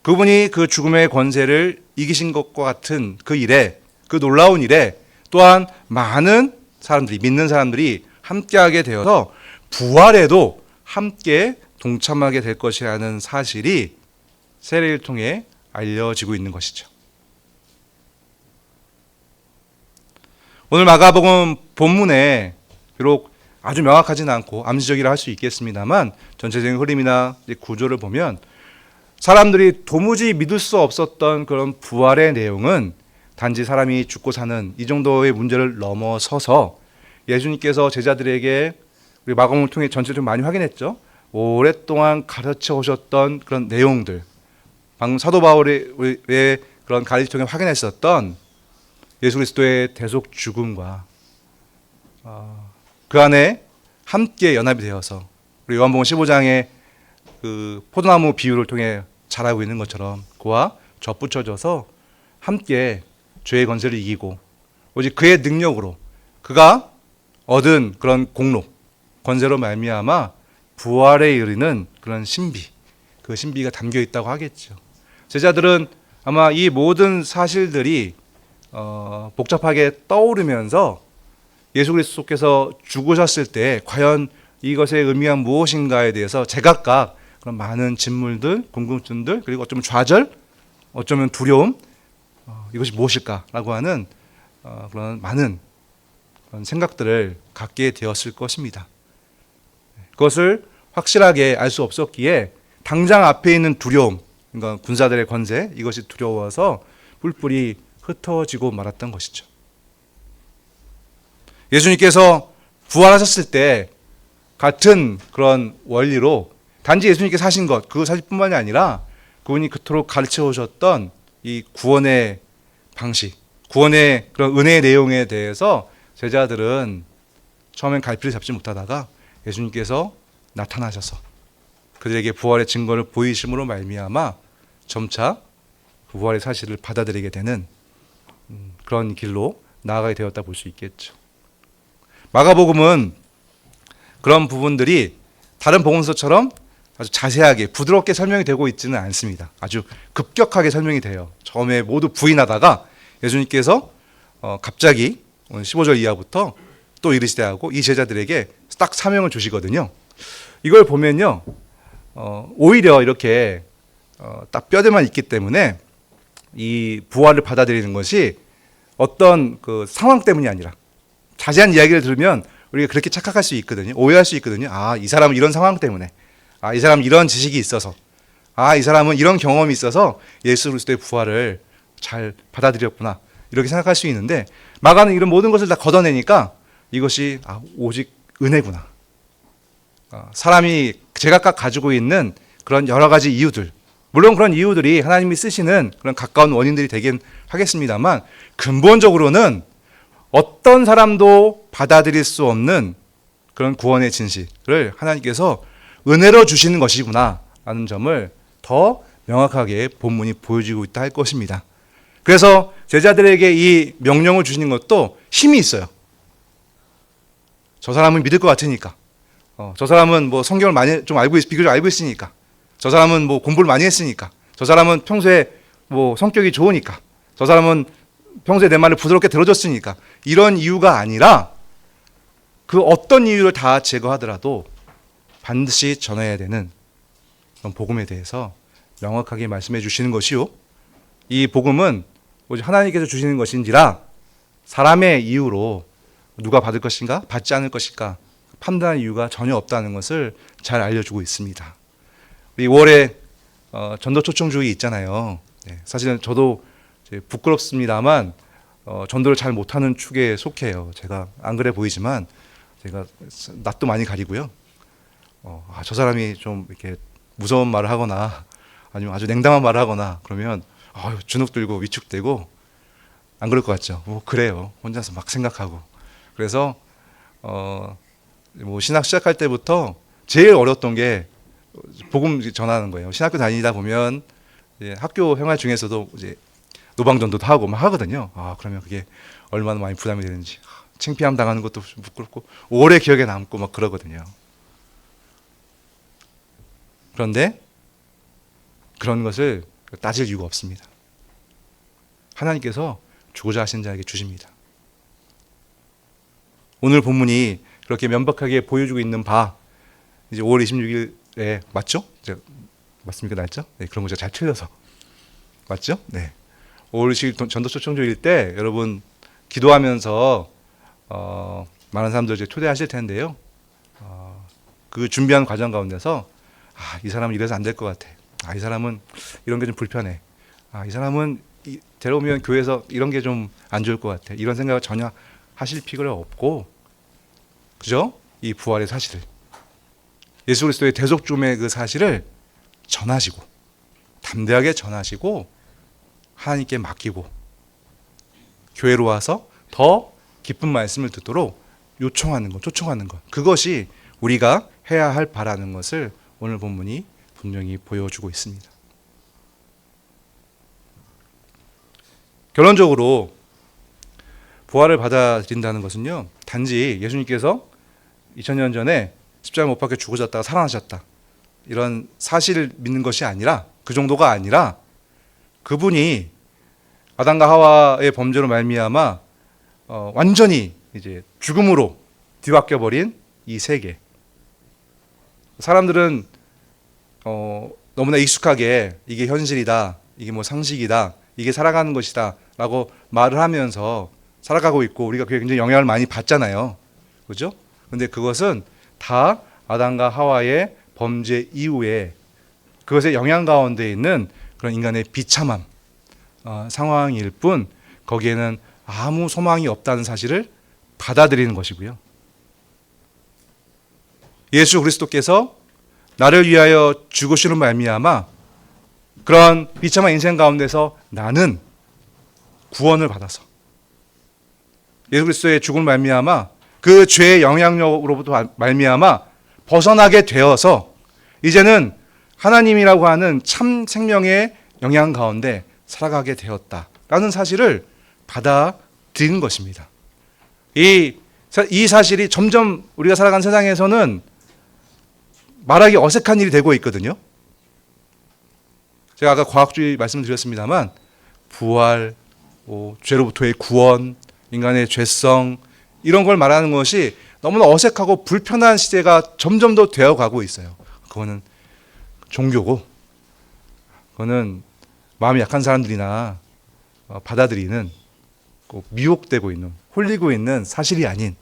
그분이 그 죽음의 권세를 이기신 것과 같은 그 일에, 그 놀라운 일에 또한 많은 사람들이, 믿는 사람들이 함께하게 되어서 부활에도 함께 동참하게 될 것이라는 사실이 세례를 통해 알려지고 있는 것이죠. 오늘 마가복음 본문에 비록 아주 명확하지는 않고 암시적이라 할 수 있겠습니다만 전체적인 흐름이나 구조를 보면 사람들이 도무지 믿을 수 없었던 그런 부활의 내용은 단지 사람이 죽고 사는 이 정도의 문제를 넘어서서 예수님께서 제자들에게 우리 마가복음을 통해 전체적으로 많이 확인했죠. 오랫동안 가르쳐 오셨던 그런 내용들, 방금 사도 바울의 그런 가르침을 통해 확인했었던 예수 그리스도의 대속 죽음과 그 안에 함께 연합이 되어서 우리 요한복음 15장의 그 포도나무 비유를 통해 잘 알고 있는 것처럼 그와 접붙여져서 함께 죄의 권세를 이기고 오직 그의 능력으로 그가 얻은 그런 공로, 권세로 말미암아 부활에 이르는 그런 신비, 그 신비가 담겨 있다고 하겠죠. 제자들은 아마 이 모든 사실들이 복잡하게 떠오르면서 예수 그리스도께서 죽으셨을 때 과연 이것의 의미가 무엇인가에 대해서 제각각 그런 많은 질문들, 궁금증들, 그리고 어쩌면 좌절, 어쩌면 두려움, 이것이 무엇일까라고 하는 그런 많은 그런 생각들을 갖게 되었을 것입니다. 그것을 확실하게 알 수 없었기에 당장 앞에 있는 두려움, 그러니까 군사들의 권세, 이것이 두려워서 뿔뿔이 흩어지고 말았던 것이죠. 예수님께서 부활하셨을 때 같은 그런 원리로 단지 예수님께서 하신 것, 그 사실뿐만이 아니라 그분이 그토록 가르쳐 오셨던 이 구원의 방식, 구원의 그런 은혜의 내용에 대해서 제자들은 처음엔 갈피를 잡지 못하다가 예수님께서 나타나셔서 그들에게 부활의 증거를 보이심으로 말미암아 점차 부활의 사실을 받아들이게 되는 그런 길로 나아가게 되었다 볼 수 있겠죠. 마가복음은 그런 부분들이 다른 복음서처럼 아주 자세하게 부드럽게 설명이 되고 있지는 않습니다. 아주 급격하게 설명이 돼요. 처음에 모두 부인하다가 예수님께서 갑자기 15절 이하부터 또 이르시되 하고 이 제자들에게 딱 사명을 주시거든요. 이걸 보면요, 오히려 이렇게 딱 뼈대만 있기 때문에 이 부활을 받아들이는 것이 어떤 그 상황 때문이 아니라, 자세한 이야기를 들으면 우리가 그렇게 착각할 수 있거든요. 오해할 수 있거든요. 아, 이 사람은 이런 상황 때문에, 아, 이 사람은 이런 지식이 있어서, 아, 이 사람은 이런 경험이 있어서 예수 그리스도의 부활을 잘 받아들였구나, 이렇게 생각할 수 있는데, 마가는 이런 모든 것을 다 걷어내니까 이것이 오직 은혜구나. 사람이 제각각 가지고 있는 그런 여러 가지 이유들, 물론 그런 이유들이 하나님이 쓰시는 그런 가까운 원인들이 되긴 하겠습니다만, 근본적으로는 어떤 사람도 받아들일 수 없는 그런 구원의 진실을 하나님께서 은혜로 주시는 것이구나 라는 점을 더 명확하게 본문이 보여주고 있다 할 것입니다. 그래서 제자들에게 이 명령을 주시는 것도 힘이 있어요. 저 사람은 믿을 것 같으니까, 저 사람은 뭐 성경을 많이 좀 비교적 알고 있으니까, 저 사람은 뭐 공부를 많이 했으니까, 저 사람은 평소에 뭐 성격이 좋으니까, 저 사람은 평소에 내 말을 부드럽게 들어줬으니까, 이런 이유가 아니라 그 어떤 이유를 다 제거하더라도 반드시 전해야 되는 그런 복음에 대해서 명확하게 말씀해 주시는 것이요, 이 복음은 오직 하나님께서 주시는 것인지라 사람의 이유로 누가 받을 것인가 받지 않을 것인가 판단할 이유가 전혀 없다는 것을 잘 알려주고 있습니다. 우리 5월에 전도 초청주의 있잖아요. 사실은 저도 부끄럽습니다만 전도를 잘 못하는 축에 속해요. 제가 안 그래 보이지만 제가 낯도 많이 가리고요. 저 사람이 좀 이렇게 무서운 말을 하거나 아니면 아주 냉담한 말을 하거나 그러면 주눅 들고 위축되고, 안 그럴 것 같죠? 그래요. 혼자서 막 생각하고. 그래서 뭐 신학 시작할 때부터 제일 어려웠던 게 복음 전하는 거예요. 신학교 다니다 보면 이제 학교 생활 중에서도 이제 노방전도도 하고 막 하거든요. 그러면 그게 얼마나 많이 부담이 되는지, 창피함 당하는 것도 좀 부끄럽고 오래 기억에 남고 막 그러거든요. 그런데 그런 것을 따질 이유가 없습니다. 하나님께서 주고자 하신 자에게 주십니다. 오늘 본문이 그렇게 면박하게 보여주고 있는 바, 이제 5월 26일에 맞죠? 맞습니까? 날짜? 네, 그런 거 제가 잘 틀려서 맞죠? 네. 5월 20일 전도 초청주일 때 여러분 기도하면서 많은 사람들 이제 초대하실 텐데요. 그 준비하는 과정 가운데서 이 사람은 이래서 안 될 것 같아. 이 사람은 이런 게 좀 불편해. 이 사람은 데려오면 교회에서 이런 게 좀 안 좋을 것 같아. 이런 생각을 전혀 하실 필요가 없고, 그죠? 이 부활의 사실을, 예수 그리스도의 대속 죽음의 그 사실을 전하시고, 담대하게 전하시고, 하나님께 맡기고, 교회로 와서 더 기쁜 말씀을 듣도록 요청하는 것, 초청하는 것, 그것이 우리가 해야 할 바라는 것을 오늘 본문이 분명히 보여주고 있습니다. 결론적으로 부활을 받아들인다는 것은요, 단지 예수님께서 2000년 전에 십자가 못 박혀 죽어졌다가 살아나셨다, 이런 사실을 믿는 것이 아니라, 그 정도가 아니라 그분이 아담과 하와의 범죄로 말미암아 완전히 이제 죽음으로 뒤바뀌어 버린 이 세계. 사람들은 너무나 익숙하게 이게 현실이다, 이게 뭐 상식이다, 이게 살아가는 것이다 라고 말을 하면서 살아가고 있고, 우리가 그게 굉장히 영향을 많이 받잖아요. 그죠? 근데 그것은 다 아담과 하와의 범죄 이후에 그것의 영향 가운데 있는 그런 인간의 비참함 상황일 뿐, 거기에는 아무 소망이 없다는 사실을 받아들이는 것이고요. 예수 그리스도께서 나를 위하여 죽으시는 말미암아 그런 비참한 인생 가운데서 나는 구원을 받아서, 예수 그리스도의 죽음을 말미암아 그 죄의 영향력으로부터 말미암아 벗어나게 되어서 이제는 하나님이라고 하는 참 생명의 영향 가운데 살아가게 되었다라는 사실을 받아들이는 것입니다. 이 사실이 점점 우리가 살아가는 세상에서는 말하기 어색한 일이 되고 있거든요. 제가 아까 과학주의 말씀드렸습니다만 부활, 죄로부터의 구원, 인간의 죄성 이런 걸 말하는 것이 너무나 어색하고 불편한 시대가 점점 더 되어가고 있어요. 그거는 종교고 그거는 마음이 약한 사람들이나 받아들이는 미혹되고 있는, 홀리고 있는 사실이 아닌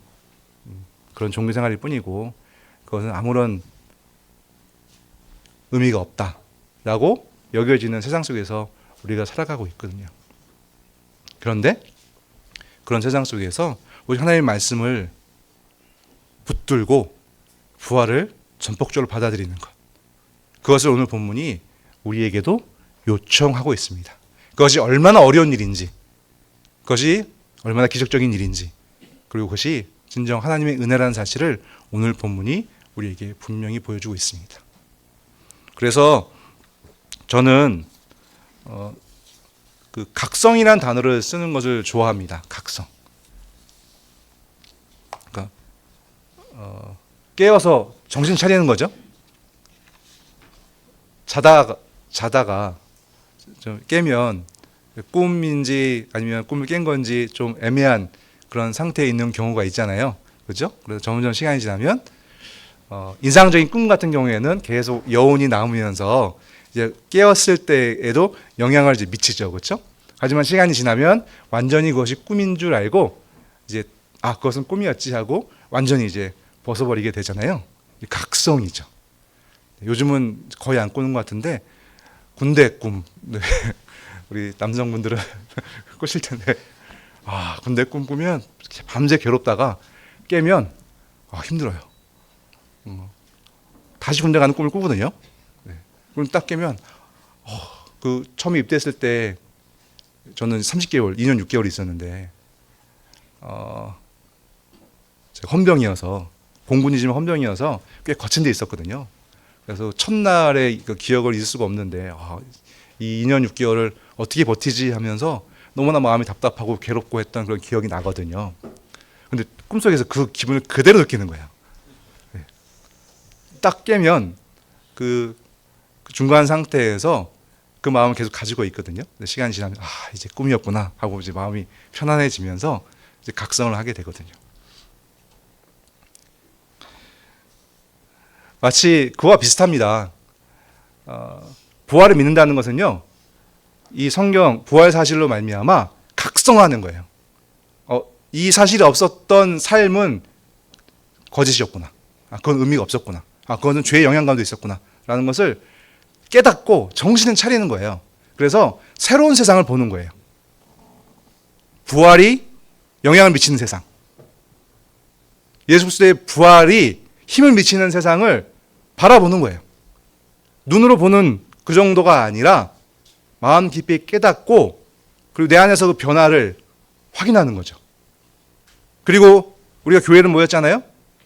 그런 종교 생활일 뿐이고 그것은 아무런 의미가 없다라고 여겨지는 세상 속에서 우리가 살아가고 있거든요. 그런데 그런 세상 속에서 우리 하나님의 말씀을 붙들고 부활을 전폭적으로 받아들이는 것, 그것을 오늘 본문이 우리에게도 요청하고 있습니다. 그것이 얼마나 어려운 일인지, 그것이 얼마나 기적적인 일인지, 그리고 그것이 진정 하나님의 은혜라는 사실을 오늘 본문이 우리에게 분명히 보여주고 있습니다. 그래서 저는 그 각성이라는 단어를 쓰는 것을 좋아합니다. 각성. 그러니까 깨어서 정신 차리는 거죠. 자다가 좀 깨면 꿈인지 아니면 꿈을 깬 건지 좀 애매한 그런 상태에 있는 경우가 있잖아요. 그렇죠? 그래서 점점 시간이 지나면 인상적인 꿈 같은 경우에는 계속 여운이 남으면서 이제 깨었을 때에도 영향을 이제 미치죠. 그렇죠? 하지만 시간이 지나면 완전히 그것이 꿈인 줄 알고 이제 그것은 꿈이었지 하고 완전히 이제 벗어버리게 되잖아요. 각성이죠. 요즘은 거의 안 꾸는 것 같은데 군대 꿈 네. 우리 남성분들은 꾸실 텐데 군대 꿈 꾸면 밤새 괴롭다가 깨면 힘들어요. 다시 군대 가는 꿈을 꾸거든요. 네. 그럼 딱 깨면 그 처음에 입대했을 때 저는 30개월, 2년 6개월 있었는데 제가 헌병이어서 공군이지만 헌병이어서 꽤 거친 데 있었거든요. 그래서 첫날의 그 기억을 잊을 수가 없는데 이 2년 6개월을 어떻게 버티지 하면서 너무나 마음이 답답하고 괴롭고 했던 그런 기억이 나거든요. 근데 꿈속에서 그 기분을 그대로 느끼는 거예요. 네. 딱 깨면 그 중간 상태에서 그 마음을 계속 가지고 있거든요. 근데 시간이 지나면 이제 꿈이었구나 하고 이제 마음이 편안해지면서 이제 각성을 하게 되거든요. 마치 그와 비슷합니다. 부활을 믿는다는 것은요, 이 성경 부활 사실로 말미암아 각성하는 거예요. 이 사실이 없었던 삶은 거짓이었구나. 그건 의미가 없었구나. 그거는 죄의 영향 가운데 있었구나. 라는 것을 깨닫고 정신을 차리는 거예요. 그래서 새로운 세상을 보는 거예요. 부활이 영향을 미치는 세상. 예수 그리스도의 부활이 힘을 미치는 세상을 바라보는 거예요. 눈으로 보는 그 정도가 아니라 마음 깊이 깨닫고 그리고 내 안에서 그 변화를 확인하는 거죠. 그리고 우리가 교회를 모였잖아요.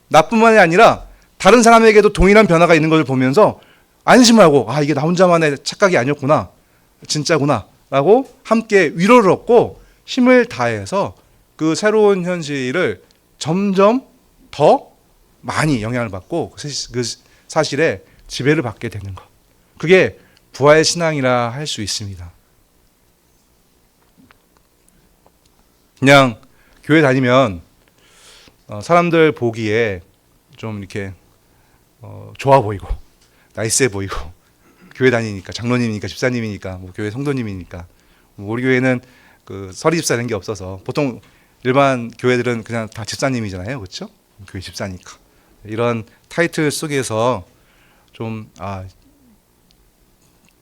나뿐만이 아니라 다른 사람에게도 동일한 변화가 있는 것을 보면서 안심하고 이게 나 혼자만의 착각이 아니었구나. 진짜구나. 라고 함께 위로를 얻고 힘을 다해서 그 새로운 현실을 점점 더 많이 영향을 받고 그 사실에 지배를 받게 되는 것. 그게 부활 신앙이라 할 수 있습니다. 그냥 교회 다니면 사람들 보기에 좀 이렇게 좋아 보이고 나이스해 보이고 교회 다니니까 장로님이니까 집사님이니까 교회 성도님이니까 우리 교회는 그 서리 집사 이런 게 없어서 보통 일반 교회들은 그냥 다 집사님이잖아요. 그렇죠? 교회 집사니까. 이런 타이틀 속에서 좀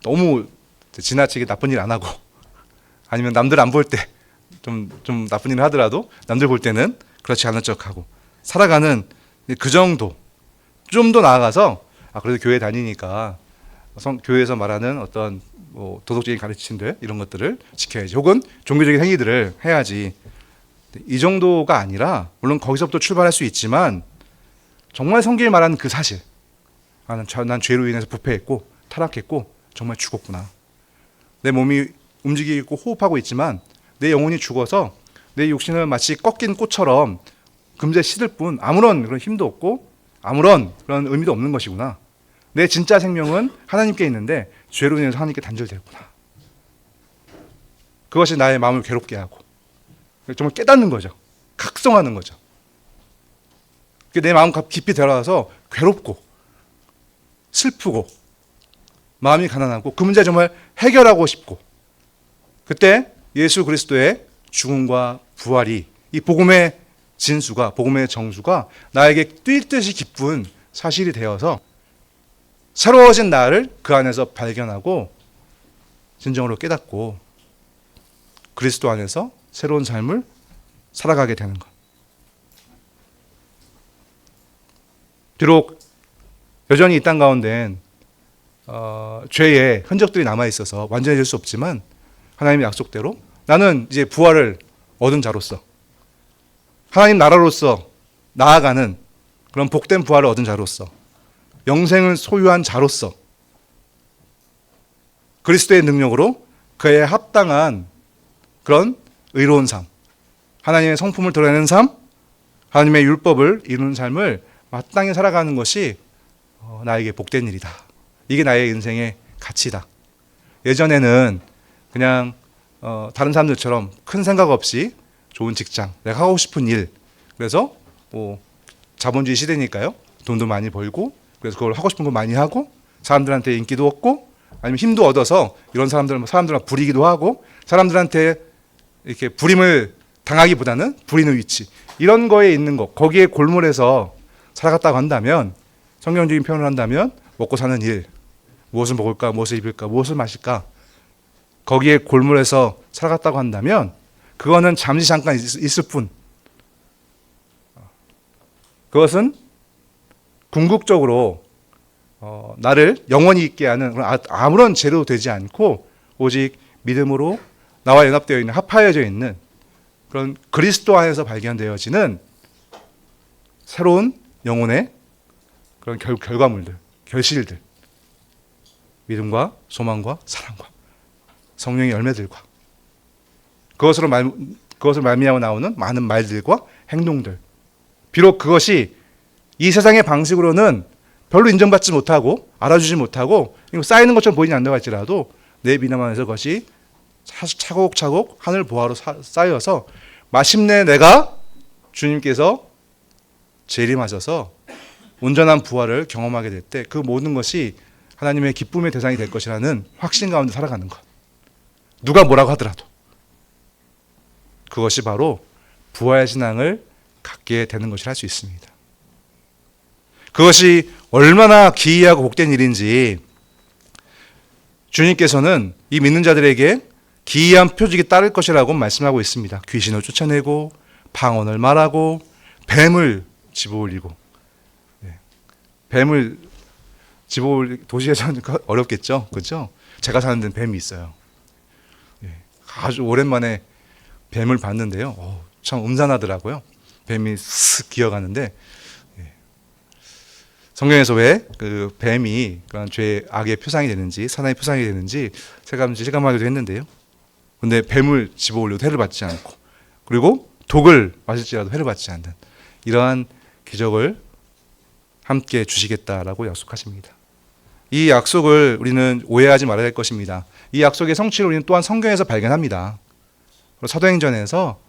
너무 지나치게 나쁜 일 안 하고 아니면 남들 안 볼 때 좀 나쁜 일을 하더라도 남들 볼 때는 그렇지 않은 척하고 살아가는 그 정도. 좀 더 나아가서 그래도 교회 다니니까 교회에서 말하는 어떤 도덕적인 가르침들 이런 것들을 지켜야지 혹은 종교적인 행위들을 해야지. 이 정도가 아니라 물론 거기서부터 출발할 수 있지만 정말 성경이 말하는 그 사실, 난 죄로 인해서 부패했고 타락했고 정말 죽었구나. 내 몸이 움직이고 호흡하고 있지만 내 영혼이 죽어서 내 육신은 마치 꺾인 꽃처럼 금세 시들 뿐 아무런 그런 힘도 없고 아무런 그런 의미도 없는 것이구나. 내 진짜 생명은 하나님께 있는데 죄로 인해서 하나님께 단절되었구나. 그것이 나의 마음을 괴롭게 하고 정말 깨닫는 거죠. 각성하는 거죠. 내 마음 깊이 들어가서 괴롭고 슬프고 마음이 가난하고 그 문제 정말 해결하고 싶고, 그때 예수 그리스도의 죽음과 부활이, 이 복음의 진수가, 복음의 정수가 나에게 뛸 듯이 기쁜 사실이 되어서 새로워진 나를 그 안에서 발견하고 진정으로 깨닫고 그리스도 안에서 새로운 삶을 살아가게 되는 것. 비록 여전히 이 땅 가운데엔 죄의 흔적들이 남아있어서 완전해질 수 없지만 하나님의 약속대로 나는 이제 부활을 얻은 자로서, 하나님 나라로서 나아가는 그런 복된 부활을 얻은 자로서, 영생을 소유한 자로서 그리스도의 능력으로 그에 합당한 그런 의로운 삶, 하나님의 성품을 드러내는 삶, 하나님의 율법을 이루는 삶을 마땅히 살아가는 것이 나에게 복된 일이다. 이게 나의 인생의 가치다. 예전에는 그냥 다른 사람들처럼 큰 생각 없이 좋은 직장, 내가 하고 싶은 일, 그래서 뭐 자본주의 시대니까요, 돈도 많이 벌고, 그래서 그걸 하고 싶은 거 많이 하고, 사람들한테 인기도 얻고, 아니면 힘도 얻어서 이런 사람들만 부리기도 하고, 사람들한테 이렇게 부림을 당하기보다는 부리는 위치, 이런 거에 있는 것, 거기에 골몰해서 살아갔다고 한다면, 성경적인 표현을 한다면 먹고 사는 일, 무엇을 먹을까, 무엇을 입을까, 무엇을 마실까, 거기에 골몰해서 살아갔다고 한다면 그거는 잠시 잠깐 있을 뿐, 그것은 궁극적으로 나를 영원히 있게 하는 아무런 죄로 되지 않고 오직 믿음으로 나와 연합되어 있는, 합하여져 있는 그런 그리스도 안에서 발견되어지는 새로운 영혼의 그런 결과물들, 결실들, 믿음과 소망과 사랑과 성령의 열매들과 그것으로 말미암아 나오는 많은 말들과 행동들, 비록 그것이 이 세상의 방식으로는 별로 인정받지 못하고 알아주지 못하고 쌓이는 것처럼 보이지 않는다고 할지라도 내 믿음 안에서 그것이 차곡차곡 하늘 보화로 쌓여서 마침내 내가 주님께서 재림하셔서 온전한 부활을 경험하게 될 때 그 모든 것이 하나님의 기쁨의 대상이 될 것이라는 확신 가운데 살아가는 것. 누가 뭐라고 하더라도 그것이 바로 부활 신앙을 갖게 되는 것이라 할 수 있습니다. 그것이 얼마나 기이하고 복된 일인지 주님께서는 이 믿는 자들에게 기이한 표적이 따를 것이라고 말씀하고 있습니다. 귀신을 쫓아내고 방언을 말하고 뱀을 집어올리고. 뱀을 집어올리, 도시에서는 어렵겠죠, 그렇죠? 제가 사는 데는 뱀이 있어요. 아주 오랜만에 뱀을 봤는데요. 참 음산하더라고요. 뱀이 쓱 기어가는데, 성경에서 왜 그 뱀이 그런 죄의 악의 표상이 되는지, 사나의 표상이 되는지 체감하기도 했는데요. 근데 뱀을 집어올려도 해를 받지 않고, 그리고 독을 마실지라도 해를 받지 않는 이러한 기적을 함께 주시겠다라고 약속하십니다. 이 약속을 우리는 오해하지 말아야 할 것입니다. 이 약속의 성취를 우리는 또한 성경에서 발견합니다. 사도행전에서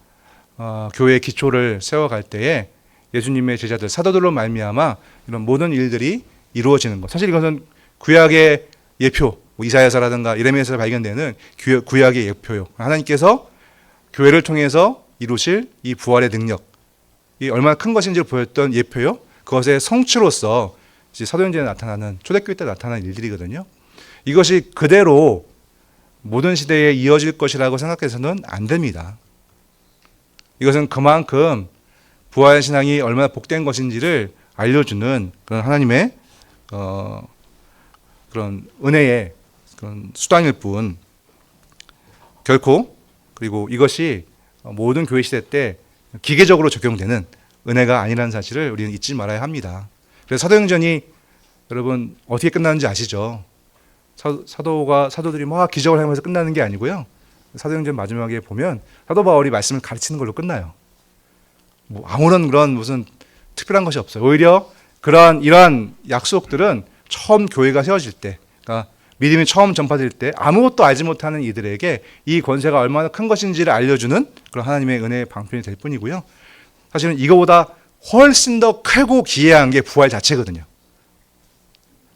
교회의 기초를 세워갈 때에 예수님의 제자들, 사도들로 말미암아 이런 모든 일들이 이루어지는 것. 사실 이것은 구약의 예표, 이사야서라든가 예레미야서에 발견되는 구약의 예표요. 하나님께서 교회를 통해서 이루실 이 부활의 능력, 이 얼마나 큰 것인지를 보였던 예표요. 그것의 성취로서 사도행전에 나타나는, 초대교회 때 나타나는 일들이거든요. 이것이 그대로 모든 시대에 이어질 것이라고 생각해서는 안 됩니다. 이것은 그만큼 부활 신앙이 얼마나 복된 것인지를 알려주는 그런 하나님의 그런 은혜의 그런 수단일 뿐, 결코 그리고 이것이 모든 교회 시대 때 기계적으로 적용되는 은혜가 아니라는 사실을 우리는 잊지 말아야 합니다. 그래서 사도행전이 여러분 어떻게 끝나는지 아시죠? 사도들이 막 기적을 하면서 끝나는 게 아니고요. 사도행전 마지막에 보면 사도 바울이 말씀을 가르치는 걸로 끝나요. 뭐 아무런 그런 무슨 특별한 것이 없어요. 오히려 이러한 약속들은 처음 교회가 세워질 때, 그러니까 믿음이 처음 전파될 때 아무것도 알지 못하는 이들에게 이 권세가 얼마나 큰 것인지를 알려주는 그런 하나님의 은혜의 방편이 될 뿐이고요. 사실은 이거보다 훨씬 더 크고 기이한 게 부활 자체거든요.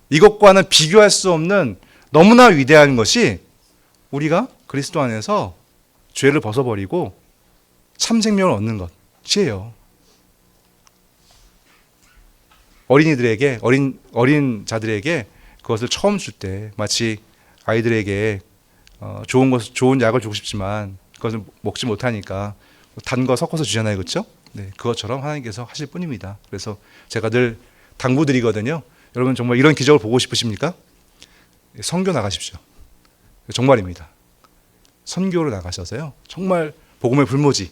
이것과는 비교할 수 없는 너무나 위대한 것이 우리가 그리스도 안에서 죄를 벗어버리고 참 생명을 얻는 것이에요. 어린이들에게, 어린 자들에게 그것을 처음 줄 때 마치 아이들에게 좋은 약을 주고 싶지만 그것을 먹지 못하니까 단 거 섞어서 주잖아요. 그렇죠? 네, 그것처럼 하나님께서 하실 뿐입니다. 그래서 제가 늘 당부드리거든요. 여러분 정말 이런 기적을 보고 싶으십니까? 선교 나가십시오. 정말입니다. 선교로 나가셔서요. 정말 복음의 불모지,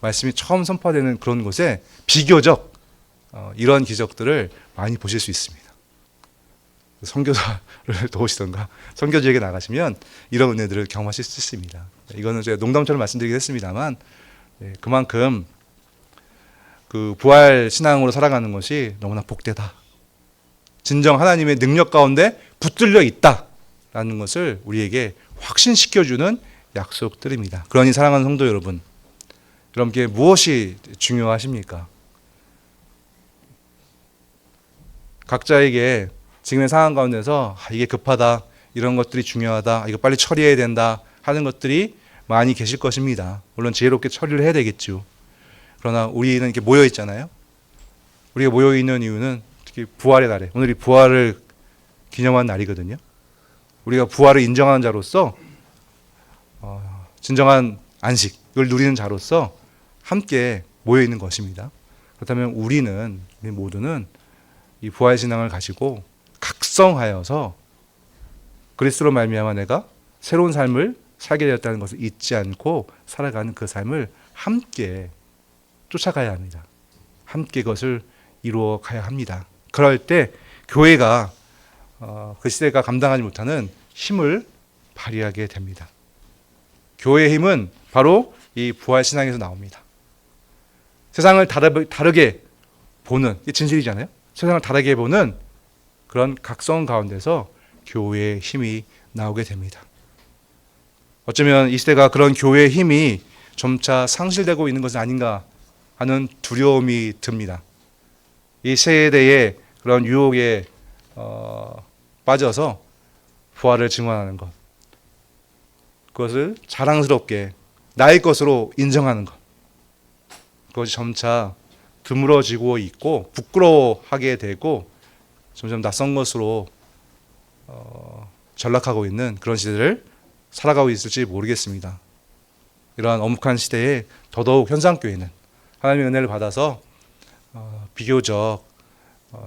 말씀이 처음 선포되는 그런 곳에 비교적 이런 기적들을 많이 보실 수 있습니다. 선교사를 도우시던가 선교지에게 나가시면 이런 은혜들을 경험하실 수 있습니다. 이거는 제가 농담처럼 말씀드리긴 했습니다만 그만큼 그 부활 신앙으로 살아가는 것이 너무나 복되다. 진정 하나님의 능력 가운데 붙들려 있다라는 것을 우리에게 확신시켜주는 약속들입니다. 그러니 사랑하는 성도 여러분, 여러분께 무엇이 중요하십니까? 각자에게 지금의 상황 가운데서 이게 급하다, 이런 것들이 중요하다, 이거 빨리 처리해야 된다 하는 것들이 많이 계실 것입니다. 물론 지혜롭게 처리를 해야 되겠죠. 그러나 우리는 이렇게 모여 있잖아요. 우리가 모여 있는 이유는 특히 부활의 날에, 오늘이 부활을 기념한 날이거든요. 우리가 부활을 인정하는 자로서 진정한 안식을 누리는 자로서 함께 모여 있는 것입니다. 그렇다면 우리 모두는 이 부활 신앙을 가지고 각성하여서 그리스도로 말미암아 내가 새로운 삶을 살게 되었다는 것을 잊지 않고 살아가는 그 삶을 함께 쫓아가야 합니다. 함께 그것을 이루어 가야 합니다. 그럴 때 교회가 그 시대가 감당하지 못하는 힘을 발휘하게 됩니다. 교회의 힘은 바로 이 부활 신앙에서 나옵니다. 세상을 다르게 보는, 이게 진실이잖아요. 세상을 다르게 보는 그런 각성 가운데서 교회의 힘이 나오게 됩니다. 어쩌면 이 시대가 그런 교회의 힘이 점차 상실되고 있는 것은 아닌가 하는 두려움이 듭니다. 이 세대의 그런 유혹에 빠져서 부활을 증언하는 것, 그것을 자랑스럽게 나의 것으로 인정하는 것, 그것이 점차 드물어지고 있고 부끄러워하게 되고 점점 낯선 것으로 전락하고 있는 그런 시대를 살아가고 있을지 모르겠습니다. 이러한 엄혹한 시대에 더더욱 현상교회는 하나님의 은혜를 받아서 비교적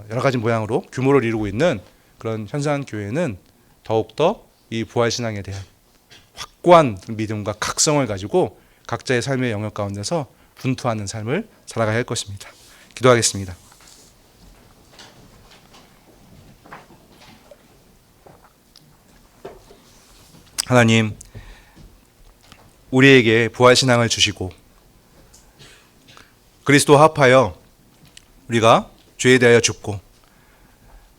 여러 가지 모양으로 규모를 이루고 있는 그런 현상교회는 더욱더 이 부활신앙에 대한 확고한 믿음과 각성을 가지고 각자의 삶의 영역 가운데서 분투하는 삶을 살아가야 할 것입니다. 기도하겠습니다. 하나님, 우리에게 부활신앙을 주시고 그리스도 합하여 우리가 죄에 대하여 죽고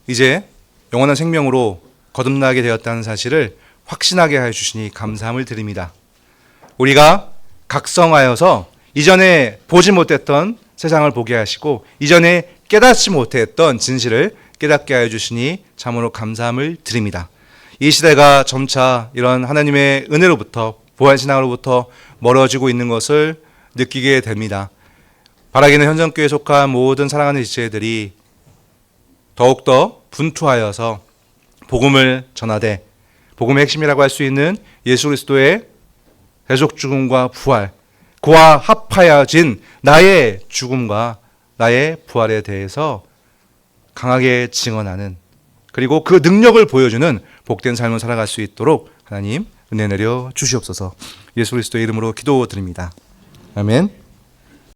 이제 영원한 생명으로 거듭나게 되었다는 사실을 확신하게 하여 주시니 감사함을 드립니다. 우리가 각성하여서 이전에 보지 못했던 세상을 보게 하시고 이전에 깨닫지 못했던 진실을 깨닫게 하여 주시니 참으로 감사함을 드립니다. 이 시대가 점차 이런 하나님의 은혜로부터 부활신앙으로부터 멀어지고 있는 것을 느끼게 됩니다. 바라기는 현장교회에 속한 모든 사랑하는 지체들이 더욱더 분투하여서 복음을 전하되 복음의 핵심이라고 할 수 있는 예수 그리스도의 대속 죽음과 부활, 그와 합하여진 나의 죽음과 나의 부활에 대해서 강하게 증언하는, 그리고 그 능력을 보여주는 복된 삶을 살아갈 수 있도록 하나님 은혜 내려 주시옵소서. 예수 그리스도의 이름으로 기도드립니다. 아멘.